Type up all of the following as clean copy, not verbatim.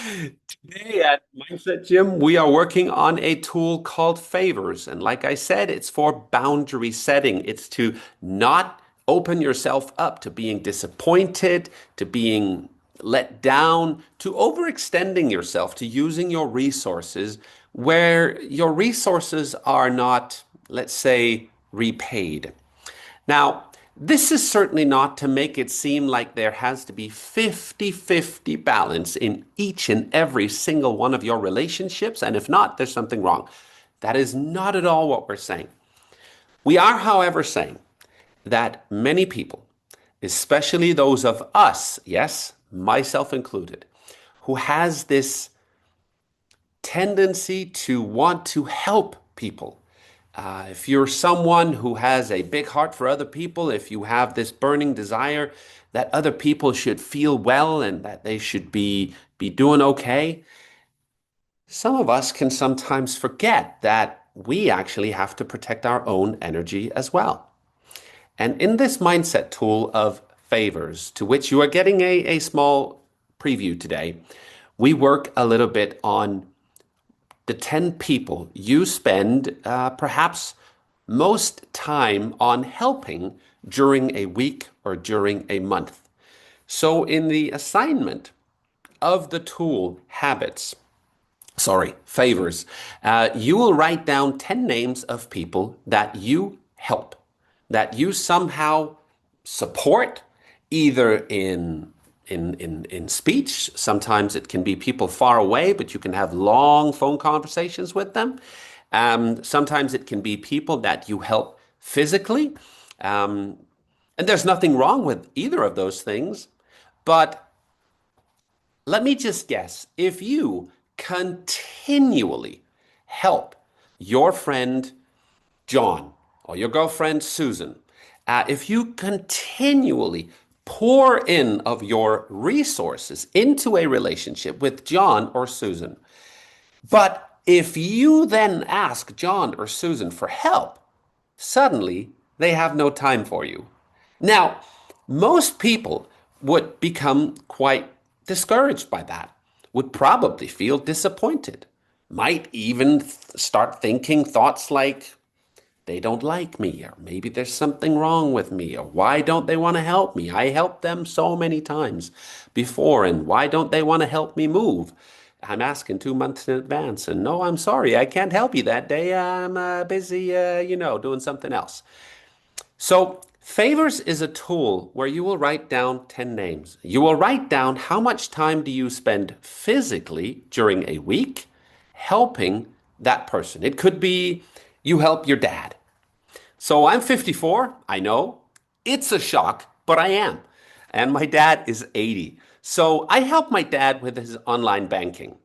Today at Mindset Gym, we are working on a tool called Favors. And like I said, it's for boundary setting. It's to not open yourself up to being disappointed, to being let down, to overextending yourself, to using your resources where your resources are not, let's say, repaid. Now, this is certainly not to make it seem like there has to be 50-50 balance in each and every single one of your relationships. And if not, there's something wrong. That is not at all what we're saying. We are, however, saying that many people, especially those of us, yes, myself included, who has this tendency to want to help people. If you're someone who has a big heart for other people, if you have this burning desire that other people should feel well and that they should be doing okay, some of us can sometimes forget that we actually have to protect our own energy as well. And in this mindset tool of favors, to which you are getting a small preview today, we work a little bit on the 10 people you spend perhaps most time on helping during a week or during a month. So, in the assignment of the tool habits, sorry, favors, you will write down 10 names of people that you help, that you somehow support, either in speech. Sometimes it can be people far away, but you can have long phone conversations with them. Sometimes it can be people that you help physically. Um, and there's nothing wrong with either of those things. But let me just guess, if you continually help your friend John or your girlfriend Susan, if you continually pour in of your resources into a relationship with John or Susan, but if you then ask John or Susan for help, suddenly they have no time for you. Now, most people would become quite discouraged by that, would probably feel disappointed, might even start thinking thoughts like, they don't like me, or maybe there's something wrong with me, or why don't they want to help me? I helped them so many times before, and why don't they want to help me move? I'm asking 2 months in advance, and no, I'm sorry, I can't help you that day. I'm busy, doing something else. So, favors is a tool where you will write down 10 names. You will write down how much time do you spend physically during a week helping that person. It could be you help your dad. So I'm 54. I know it's a shock, but I am. And my dad is 80. So I help my dad with his online banking.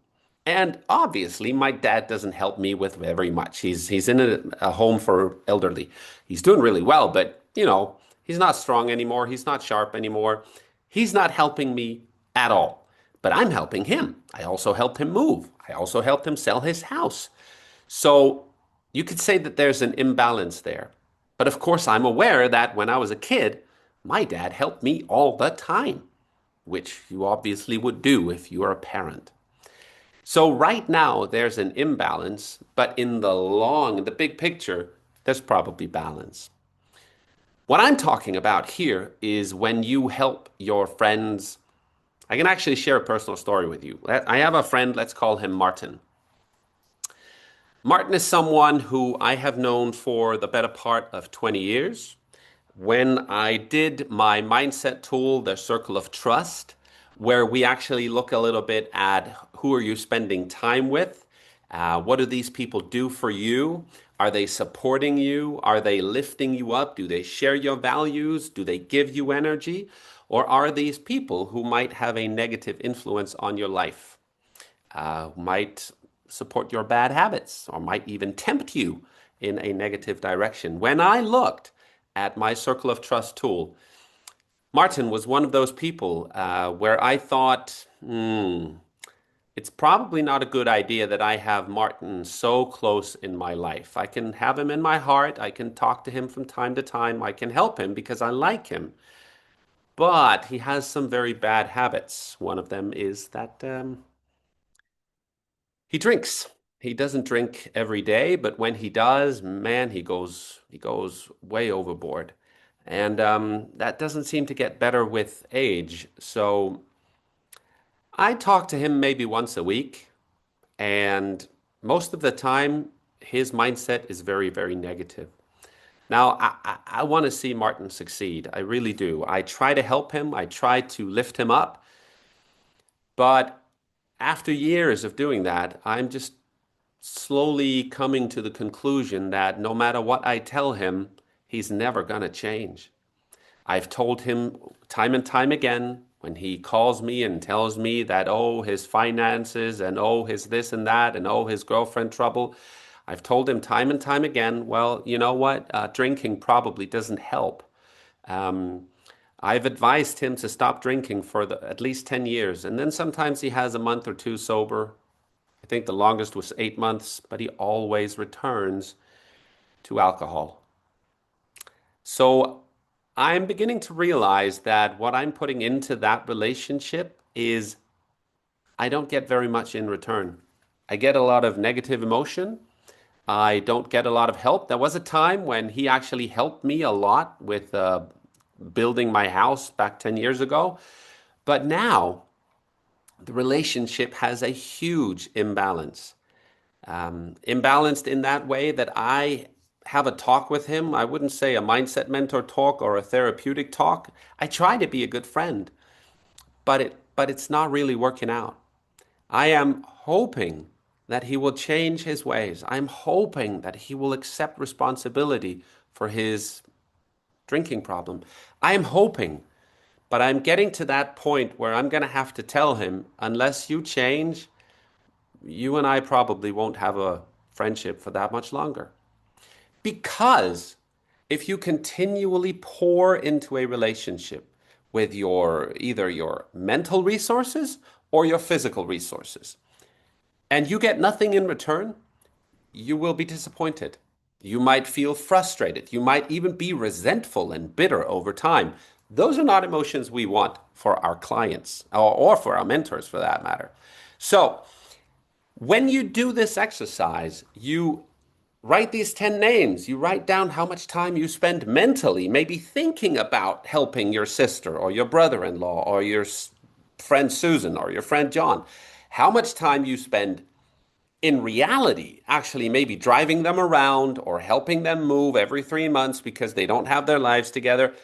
And obviously, my dad doesn't help me with very much. He's in a home for elderly. He's doing really well, but he's not strong anymore. He's not sharp anymore. He's not helping me at all. But I'm helping him. I also helped him move. I also helped him sell his house. So you could say that there's an imbalance there. But of course, I'm aware that when I was a kid, my dad helped me all the time, which you obviously would do if you are a parent. So right now, there's an imbalance, but in the big picture, there's probably balance. What I'm talking about here is when you help your friends. I can actually share a personal story with you. I have a friend, let's call him Martin. Martin is someone who I have known for the better part of 20 years. When I did my mindset tool, the Circle of Trust, where we actually look a little bit at who are you spending time with? What do these people do for you? Are they supporting you? Are they lifting you up? Do they share your values? Do they give you energy? Or are these people who might have a negative influence on your life? Might support your bad habits or might even tempt you in a negative direction. When I looked at my Circle of Trust tool, Martin was one of those people where I thought, it's probably not a good idea that I have Martin so close in my life. I can have him in my heart. I can talk to him from time to time. I can help him because I like him. But he has some very bad habits. One of them is that He drinks. He doesn't drink every day, but when he does, man, he goes way overboard. And that doesn't seem to get better with age. So I talk to him maybe once a week, and most of the time, his mindset is very, very negative. Now, I want to see Martin succeed. I really do. I try to help him, I try to lift him up, but after years of doing that, I'm just slowly coming to the conclusion that no matter what I tell him, he's never going to change. I've told him time and time again when he calls me and tells me that, oh, his finances and oh, his this and that and oh, his girlfriend trouble. I've told him time and time again, well, you know what? Drinking probably doesn't help. Um, I've advised him to stop drinking for at least 10 years. And then sometimes he has a month or two sober. I think the longest was 8 months, but he always returns to alcohol. So I'm beginning to realize that what I'm putting into that relationship is I don't get very much in return. I get a lot of negative emotion. I don't get a lot of help. There was a time when he actually helped me a lot with building my house back 10 years ago. But now the relationship has a huge imbalance. Imbalanced in that way that I have a talk with him. I wouldn't say a mindset mentor talk or a therapeutic talk. I try to be a good friend, but it's not really working out. I am hoping that he will change his ways. I'm hoping that he will accept responsibility for his drinking problem. I am hoping, but I'm getting to that point where I'm going to have to tell him, unless you change, you and I probably won't have a friendship for that much longer. Because if you continually pour into a relationship with your either your mental resources or your physical resources, and you get nothing in return, you will be disappointed. You might feel frustrated. You might even be resentful and bitter over time. Those are not emotions we want for our clients or for our mentors for that matter. So, when you do this exercise, you write these 10 names. You write down how much time you spend mentally, maybe thinking about helping your sister or your brother in law or your friend Susan or your friend John. How much time you spend in reality, actually, maybe driving them around or helping them move every 3 months because they don't have their lives together.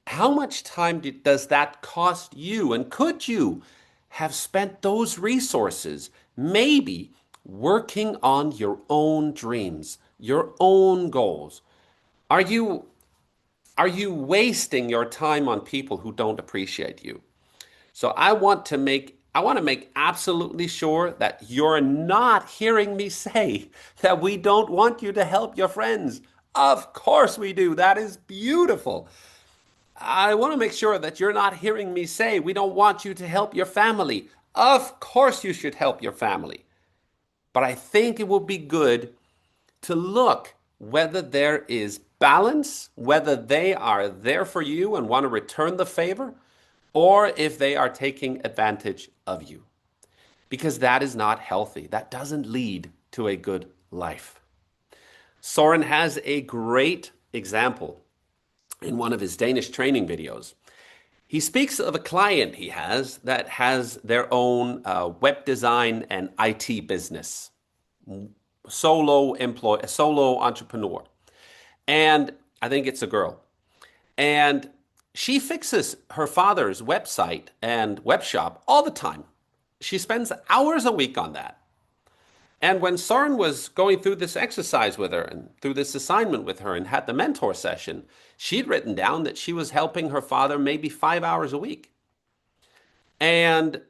How much time does that cost you? And could you have spent those resources maybe working on your own dreams, your own goals? Are you are you wasting your time on people who don't appreciate you? So I want to make absolutely sure that you're not hearing me say that we don't want you to help your friends. Of course we do. That is beautiful. I want to make sure that you're not hearing me say we don't want you to help your family. Of course you should help your family. But I think it would be good to look whether there is balance, whether they are there for you and want to return the favor, or if they are taking advantage of you. Because that is not healthy. That doesn't lead to a good life. Soren has a great example in one of his Danish training videos. He speaks of a client he has that has their own web design and IT business, solo entrepreneur. And I think it's a girl. And she fixes her father's website and web shop all the time. She spends hours a week on that. And when Soren was going through this exercise with her and through this assignment with her and had the mentor session, she'd written down that she was helping her father maybe 5 hours a week. And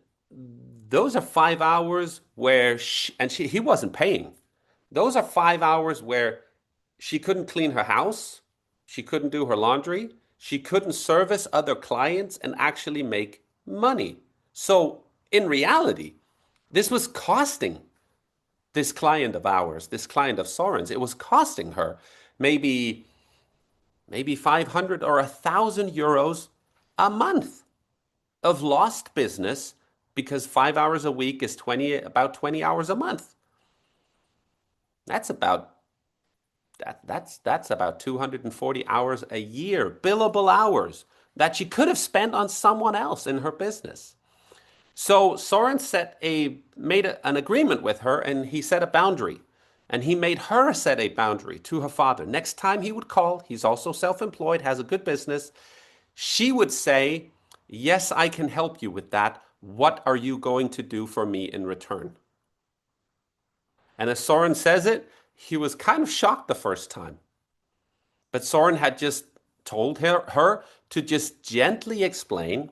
those are 5 hours where he wasn't paying. Those are 5 hours where she couldn't clean her house, she couldn't do her laundry, she couldn't service other clients and actually make money. So in reality, this was costing this client of ours, this client of Soren's, it was costing her maybe 500 or 1,000 euros a month of lost business because 5 hours a week is about 20 hours a month. That's about that's about 240 hours a year, billable hours that she could have spent on someone else in her business. So Soren made an agreement with her, and he set a boundary. And he made her set a boundary to her father. Next time he would call, he's also self-employed, has a good business. She would say, yes, I can help you with that. What are you going to do for me in return? And as Soren says it, he was kind of shocked the first time. But Soren had just told her to just gently explain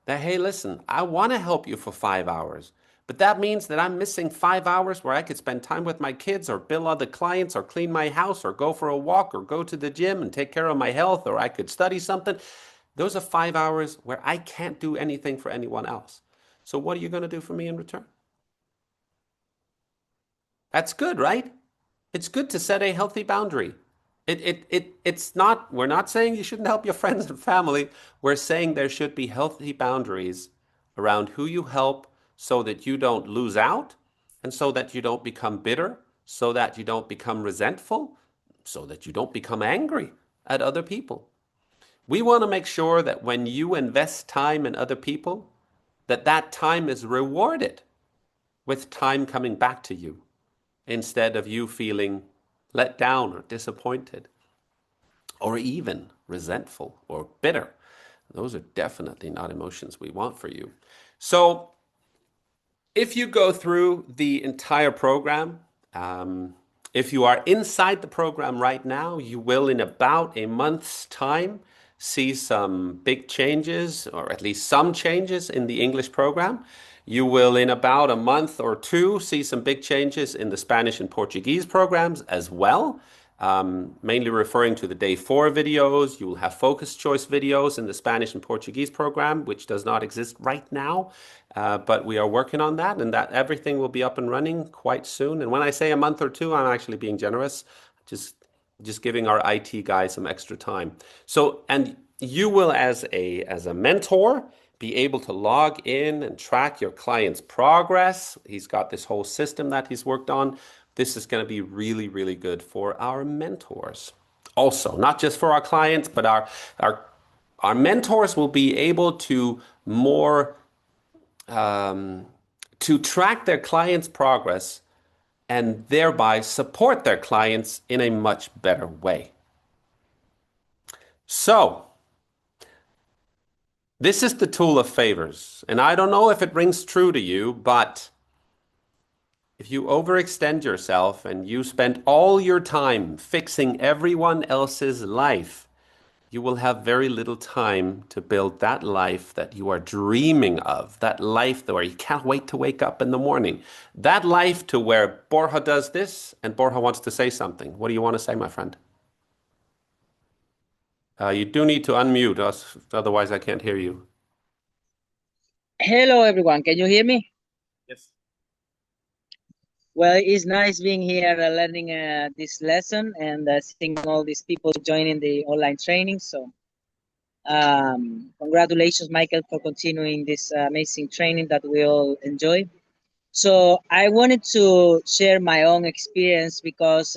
that, hey, listen, I want to help you for 5 hours, but that means that I'm missing 5 hours where I could spend time with my kids or bill other clients or clean my house or go for a walk or go to the gym and take care of my health, or I could study something. Those are 5 hours where I can't do anything for anyone else. So what are you going to do for me in return? That's good, right? It's good to set a healthy boundary. It's not, we're not saying you shouldn't help your friends and family. We're saying there should be healthy boundaries around who you help so that you don't lose out and so that you don't become bitter, so that you don't become resentful, so that you don't become angry at other people. We want to make sure that when you invest time in other people, that that time is rewarded with time coming back to you instead of you feeling let down or disappointed or even resentful or bitter. Those are definitely not emotions we want for you. So if you go through the entire program, if you are inside the program right now, you will in about a month's time see some big changes, or at least some changes in the English program. You will in about a month or two see some big changes in the Spanish and Portuguese programs as well. Mainly referring to the day 4 videos. You will have focus choice videos in the Spanish and Portuguese program, which does not exist right now, but we are working on that, and that everything will be up and running quite soon. And when I say a month or two, I'm actually being generous, just giving our IT guys some extra time. So, and you will as a mentor be able to log in and track your client's progress. He's got this whole system that he's worked on. This is going to be really, really good for our mentors. Also, not just for our clients, but our mentors will be able to more to track their clients' progress and thereby support their clients in a much better way. So, this is the tool of favors, and I don't know if it rings true to you, but if you overextend yourself and you spend all your time fixing everyone else's life, you will have very little time to build that life that you are dreaming of, that life where you can't wait to wake up in the morning, that life to where Borja does this and Borja wants to say something. What do you want to say, my friend? You do need to unmute us, otherwise I can't hear you. Hello, everyone. Can you hear me? Yes. Well, it's nice being here learning this lesson and seeing all these people joining the online training. So congratulations, Michael, for continuing this amazing training that we all enjoy. So I wanted to share my own experience because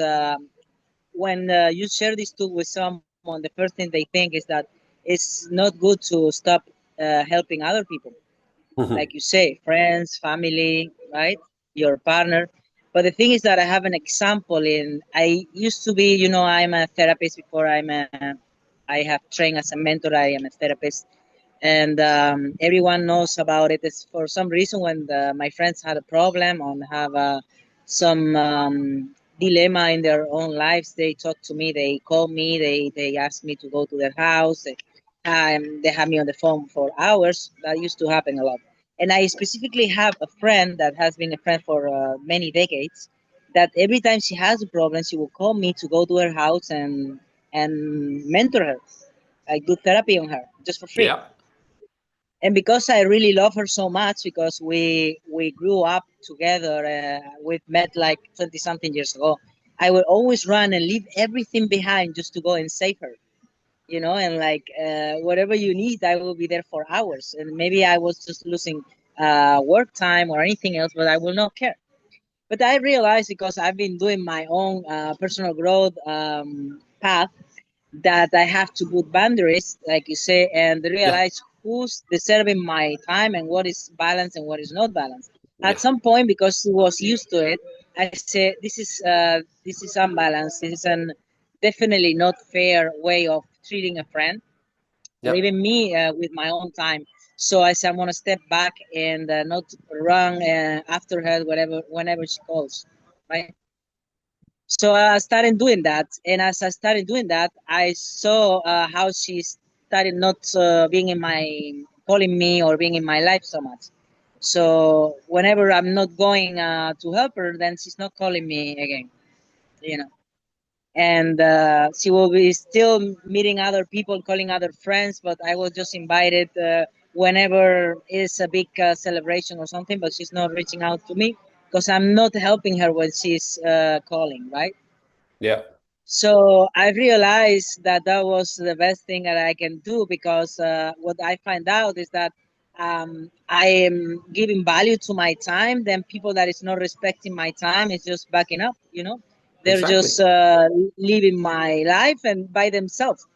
when you share this tool with someone, the first thing they think is that it's not good to stop helping other people. Like you say, friends, family, right? Your partner. But the thing is that I have an example I used to be, I'm a therapist before I have trained as a mentor. I am a therapist. And everyone knows about it. It's for some reason when my friends had a problem or have some dilemma in their own lives, they talk to me, they call me, they ask me to go to their house. They have me on the phone for hours. That used to happen a lot. And I specifically have a friend that has been a friend for many decades. That every time she has a problem, she will call me to go to her house and mentor her. I do therapy on her just for free. Yeah. And because I really love her so much, because we grew up together, we met like 20 something years ago. I would always run and leave everything behind just to go and save her, and like whatever you need, I will be there for hours. And maybe I was just losing work time or anything else, but I will not care. But I realized, because I've been doing my own personal growth path, that I have to put boundaries, like you say, and Yeah, realize who's deserving my time and what is balanced and what is not balanced. At yeah, some point, because I was used to it, I said, this is unbalanced. This is an definitely not fair way of treating a friend or yeah. even me with my own time. So I said, I'm gonna step back and not run after her whenever she calls, right? So I started doing that, and as I started doing that, I saw how she started not being in my calling me or being in my life so much. So whenever I'm not going to help her, then she's not calling me again, you know. And she will be still meeting other people, calling other friends. But I was just invited whenever is a big celebration or something. But she's not reaching out to me because I'm not helping her when she's calling, right? Yeah. So I realized that that was the best thing that I can do, because what I find out is that I am giving value to my time. Then people that is not respecting my time is just backing up. They're Exactly. just living my life and by themselves.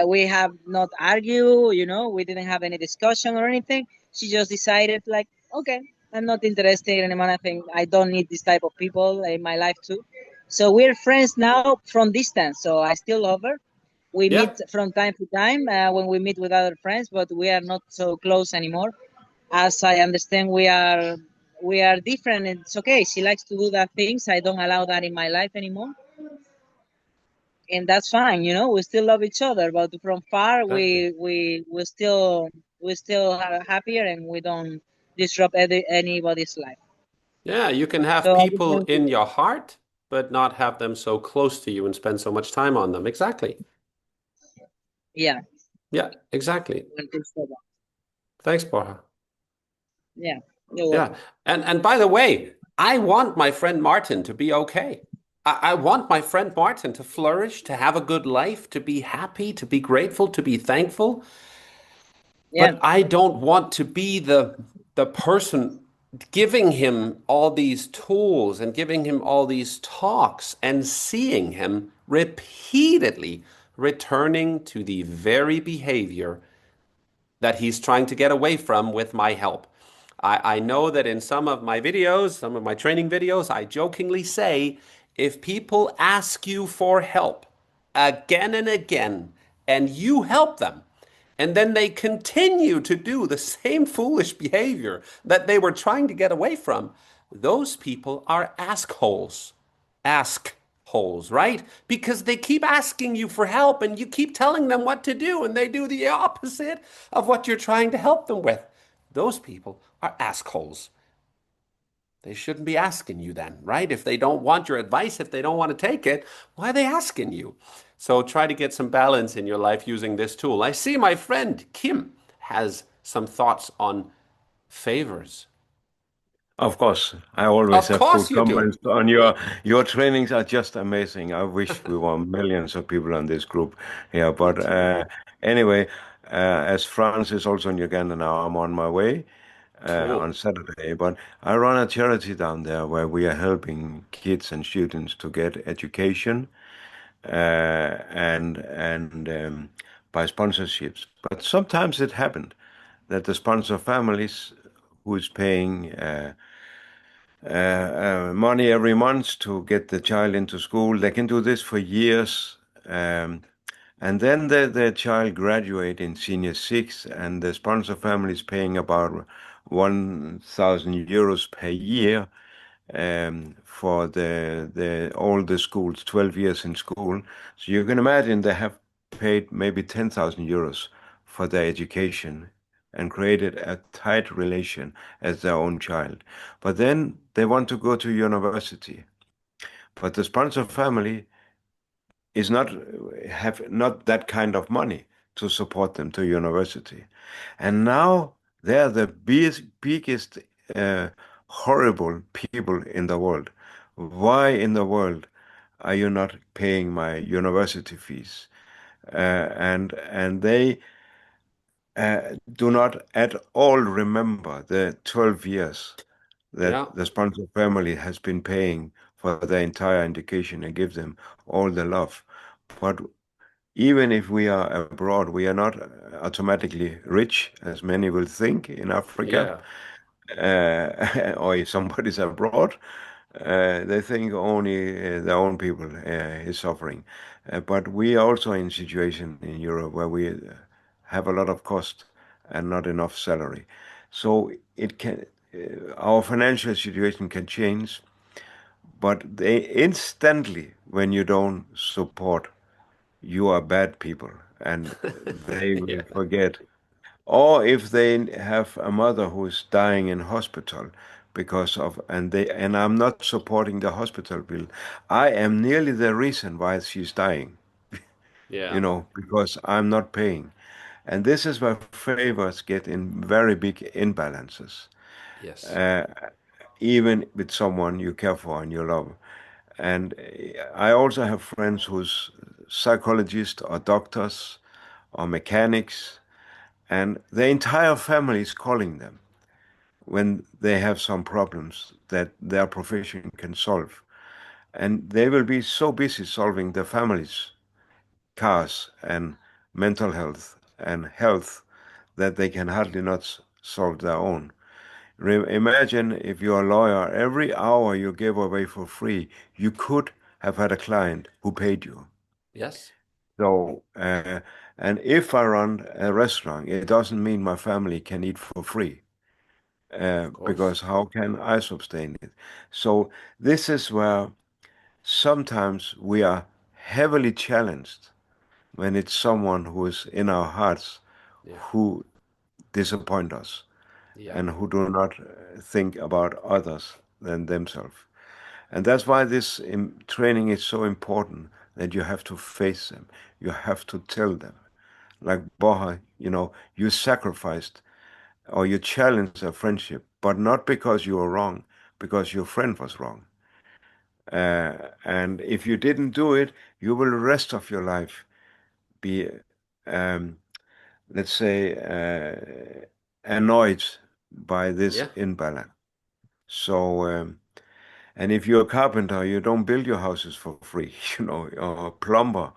We have not argued. We didn't have any discussion or anything. She just decided, like, okay, I'm not interested anymore. I think I don't need this type of people in my life too. So we're friends now from distance. So I still love her. We Yeah. meet from time to time when we meet with other friends, but we are not so close anymore. As I understand, we are different. It's okay. She likes to do that things. I don't allow that in my life anymore, and that's fine. We still love each other, but from far, Exactly. we still are happier, and we don't disrupt anybody's life. Yeah, you can have So I just people want to, in your heart, but not have them so close to you and spend so much time on them. Exactly. yeah, Yeah, exactly. want to say that. Thanks, Borja. Yeah, you're Yeah. welcome. And by the way, I want my friend Martin to be okay. I want my friend Martin to flourish, to have a good life, to be happy, to be grateful, to be thankful. Yeah. But I don't want to be the person giving him all these tools and giving him all these talks and seeing him repeatedly returning to the very behavior that he's trying to get away from with my help. I know that in some of my videos, some of my training videos, I jokingly say, if people ask you for help again and again, and you help them, and then they continue to do the same foolish behavior that they were trying to get away from, those people are assholes. Ask holes, right? Because they keep asking you for help and you keep telling them what to do and they do the opposite of what you're trying to help them with. Those people are assholes. They shouldn't be asking you then, right? If they don't want your advice, if they don't want to take it, why are they asking you? So try to get some balance in your life using this tool. I see my friend Kim has some thoughts on favors. Of course, I always Of have course good you do. comments on your trainings are just amazing. I wish we were millions of people on this group here. Me But too. anyway, as France is also in Uganda now, I'm on my way on Cool. Saturday. But I run a charity down there where we are helping kids and students to get education and by sponsorships. But sometimes it happened that the sponsor families who is paying money every month to get the child into school. They can do this for years. And then the child graduate in senior six, and the sponsor family is paying about 1,000 euros per year for the all the schools, 12 years in school. So you can imagine they have paid maybe 10,000 euros for their education and created a tight relation as their own child. But then they want to go to university. But the sponsor family is not have not that kind of money to support them to university. And now they're the biggest horrible people in the world. Why in the world are you not paying my university fees? And they do not at all remember the 12 years that Yeah. the sponsor family has been paying for their entire education and give them all the love. But even if we are abroad, we are not automatically rich, as many will think in Africa. Yeah. Or if somebody's abroad, they think only their own people is suffering. But we are also in situation in Europe where we have a lot of cost and not enough salary. So it can, our financial situation can change, but they instantly, when you don't support, you are bad people, and they will Yeah. forget. Or if they have a mother who is dying in hospital because of, and I'm not supporting the hospital bill. I am nearly the reason why she's dying, Yeah. because I'm not paying. And this is where favors get in very big imbalances, Yes. uh, even with someone you care for and you love. And I also have friends who's psychologists or doctors or mechanics, and the entire family is calling them when they have some problems that their profession can solve. And they will be so busy solving the family's cars and mental health and health that they can hardly not solve their own. Imagine if you're a lawyer, every hour you give away for free, you could have had a client who paid you. Yes. So, and if I run a restaurant, it doesn't mean my family can eat for free, Of course. because how can I sustain it? So, this is where sometimes we are heavily challenged when it's someone who is in our hearts Yeah. who disappoint us Yeah. and who do not think about others than themselves. And that's why this training is so important, that you have to face them. You have to tell them. Like Boha, you sacrificed or you challenged a friendship, but not because you were wrong, because your friend was wrong. And if you didn't do it, you will the rest of your life be, um, let's say, annoyed by this Yeah. imbalance. So, and if you're a carpenter, you don't build your houses for free, or a plumber.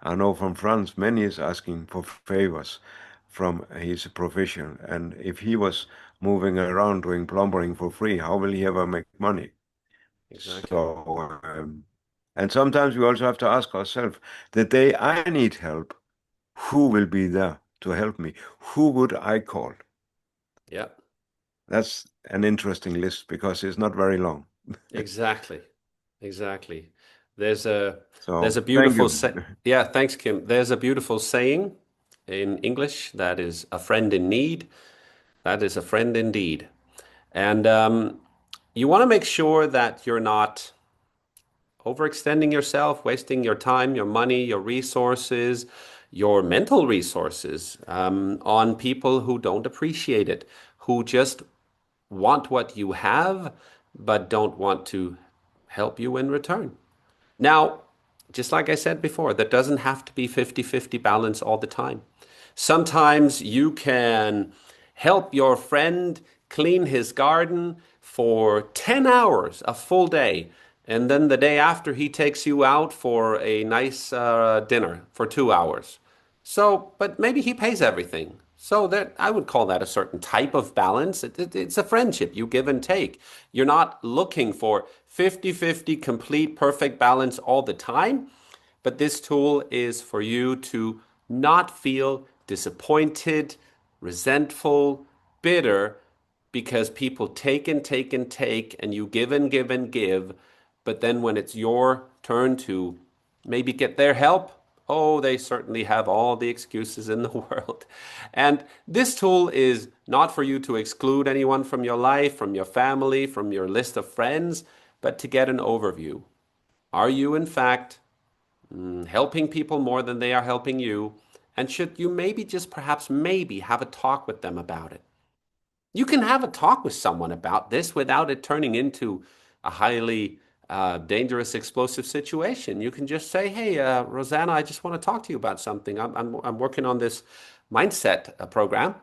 I know from France, many is asking for favors from his profession. And if he was moving around doing plumbering for free, how will he ever make money? Exactly. So, and sometimes we also have to ask ourselves, the day I need help, who will be there to help me? Who would I call? Yeah. That's an interesting list because it's not very long. Exactly. Exactly. There's a there's So a thank beautiful you. say yeah, thanks, Kim. There's a beautiful saying in English that is a friend in need. That is a friend indeed. And you want to make sure that you're not overextending yourself, wasting your time, your money, your resources, your mental resources on people who don't appreciate it, who just want what you have, but don't want to help you in return. Now, just like I said before, that doesn't have to be 50-50 balance all the time. Sometimes you can help your friend clean his garden for 10 hours, a full day, and then the day after he takes you out for a nice dinner for 2 hours. So, but maybe he pays everything. So that I would call that a certain type of balance. It's a friendship, you give and take. You're not looking for 50-50 complete perfect balance all the time, but this tool is for you to not feel disappointed, resentful, bitter because people take and take and take and you give and give and give, but then when it's your turn to maybe get their help, oh, they certainly have all the excuses in the world. And this tool is not for you to exclude anyone from your life, from your family, from your list of friends, but to get an overview. Are you, in fact, helping people more than they are helping you? And should you maybe just perhaps maybe have a talk with them about it? You can have a talk with someone about this without it turning into a highly dangerous, explosive situation. You can just say, "Hey, Rosanna, I just want to talk to you about something. I'm working on this mindset program.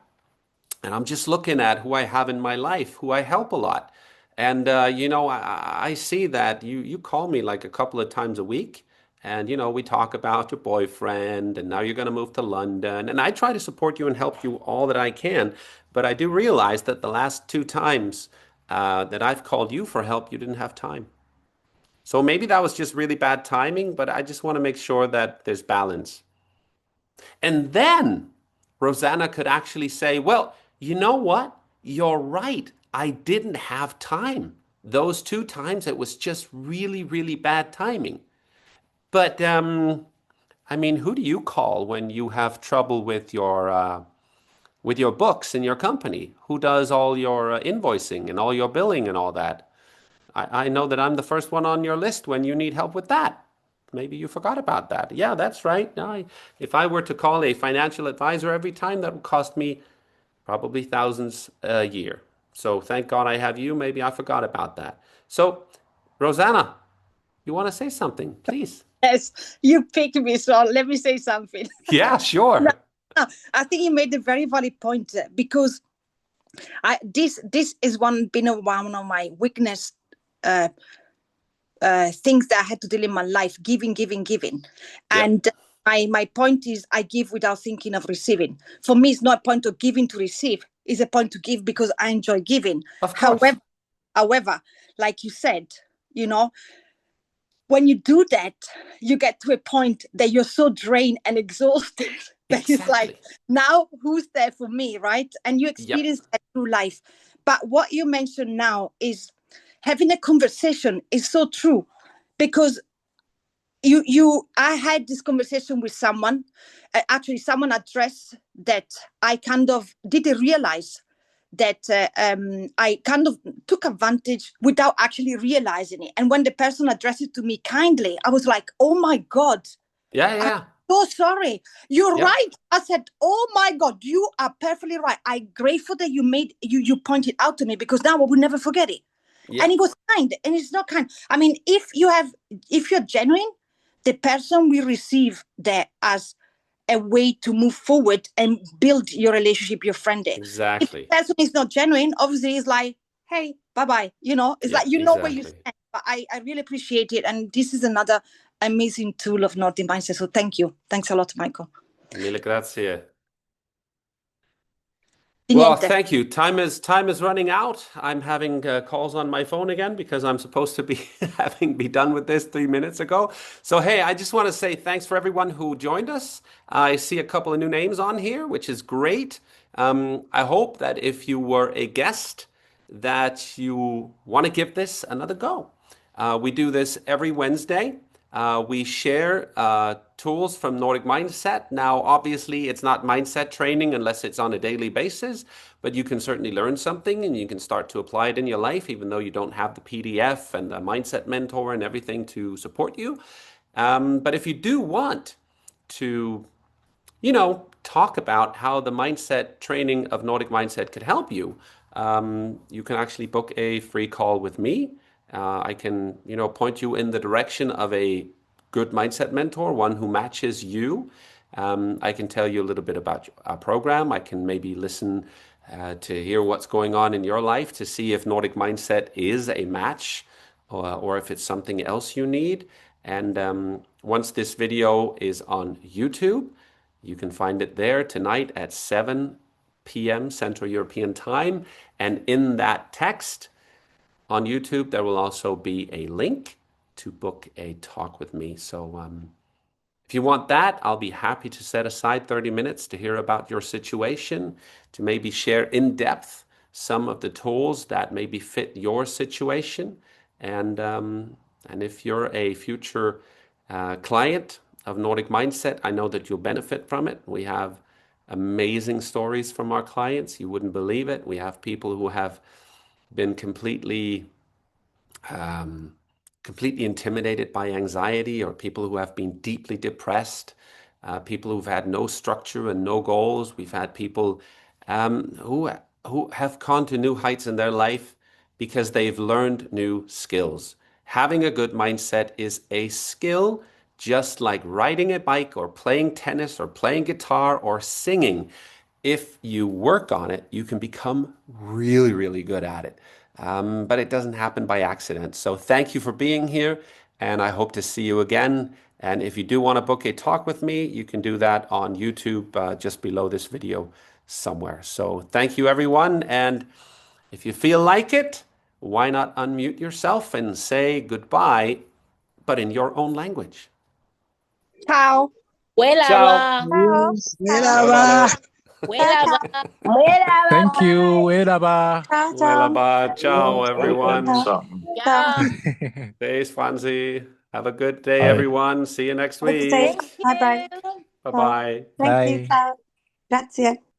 And I'm just looking at who I have in my life, who I help a lot. And I see that you call me like a couple of times a week. And we talk about your boyfriend, and now you're going to move to London. And I try to support you and help you all that I can. But I do realize that the last two times that I've called you for help, you didn't have time. So maybe that was just really bad timing, but I just want to make sure that there's balance. And then Rosanna could actually say, well, you know what? You're right. I didn't have time. Those two times it was just really, really bad timing. But I mean, who do you call when you have trouble with your books in your company? Who does all your invoicing and all your billing and all that? I know that I'm the first one on your list when you need help with that. Maybe you forgot about that. Yeah, that's right. If I were to call a financial advisor every time, that would cost me probably thousands a year. So thank God I have you. Maybe I forgot about that. So, Rosanna, you want to say something, please? Yes, you picked me, so let me say something. Yeah, sure. No, I think you made a very valid point because this is been one of my weakness things that I had to deal in my life, giving. Yep. And my point is I give without thinking of receiving. For me, it's not a point of giving to receive. It's a point to give because I enjoy giving. Of course. However, like you said, when you do that, you get to a point that you're so drained and exhausted that Exactly. it's like, now who's there for me, right? And you experience that through life. But what you mentioned now is having a conversation is so true, because I had this conversation with someone, actually someone addressed that I kind of didn't realize that I kind of took advantage without actually realizing it. And when the person addressed it to me kindly, I was like, oh my God. Yeah. Oh, sorry. You're right. I said, oh my God, you are perfectly right. I'm grateful that you pointed out to me, because now I will never forget it. Yeah. And it was kind, and it's not kind. I mean, if you're genuine, the person will receive that as a way to move forward and build your relationship, your friendship. Exactly. If the person is not genuine, obviously it's like, hey, bye-bye. It's like, where you stand. But I really appreciate it. And this is another amazing tool of Nordic Mindset. So thank you. Thanks a lot, Michael. Mille grazie. Well, thank you. Time is running out. I'm having calls on my phone again because I'm supposed to be be done with this 3 minutes ago. So, hey, I just want to say thanks for everyone who joined us. I see a couple of new names on here, which is great. I hope that if you were a guest, that you want to give this another go. We do this every Wednesday. We share tools from Nordic Mindset. Now, obviously, it's not mindset training unless it's on a daily basis, but you can certainly learn something and you can start to apply it in your life, even though you don't have the PDF and the Mindset Mentor and everything to support you. But if you do want to, talk about how the mindset training of Nordic Mindset could help you, you can actually book a free call with me. I can, point you in the direction of a good mindset mentor, one who matches you. I can tell you a little bit about our program. I can maybe listen to hear what's going on in your life to see if Nordic Mindset is a match or if it's something else you need. And once this video is on YouTube, you can find it there tonight at 7 p.m. Central European Time. And in that text on YouTube, there will also be a link to book a talk with me. So if you want that, I'll be happy to set aside 30 minutes to hear about your situation, to maybe share in depth some of the tools that maybe fit your situation. And if you're a future client of Nordic Mindset, I know that you'll benefit from it. We have amazing stories from our clients. You wouldn't believe it. We have people who have been completely intimidated by anxiety, or people who have been deeply depressed, people who've had no structure and no goals. We've had people who have gone to new heights in their life because they've learned new skills. Having a good mindset is a skill just like riding a bike or playing tennis or playing guitar or singing. If you work on it, you can become really, really good at it. But it doesn't happen by accident. So thank you for being here, and I hope to see you again. And if you do want to book a talk with me, you can do that on YouTube just below this video somewhere. So thank you, everyone. And if you feel like it, why not unmute yourself and say goodbye, but in your own language. Ciao. Ciao. Thank you. Welaba. Welaba. Ciao, everyone. Ciao. Stay Swansea. Have a good day, Bye. everyone. See you next week. Bye bye. Bye-bye. Thank you. Bye. Ciao. Grazie.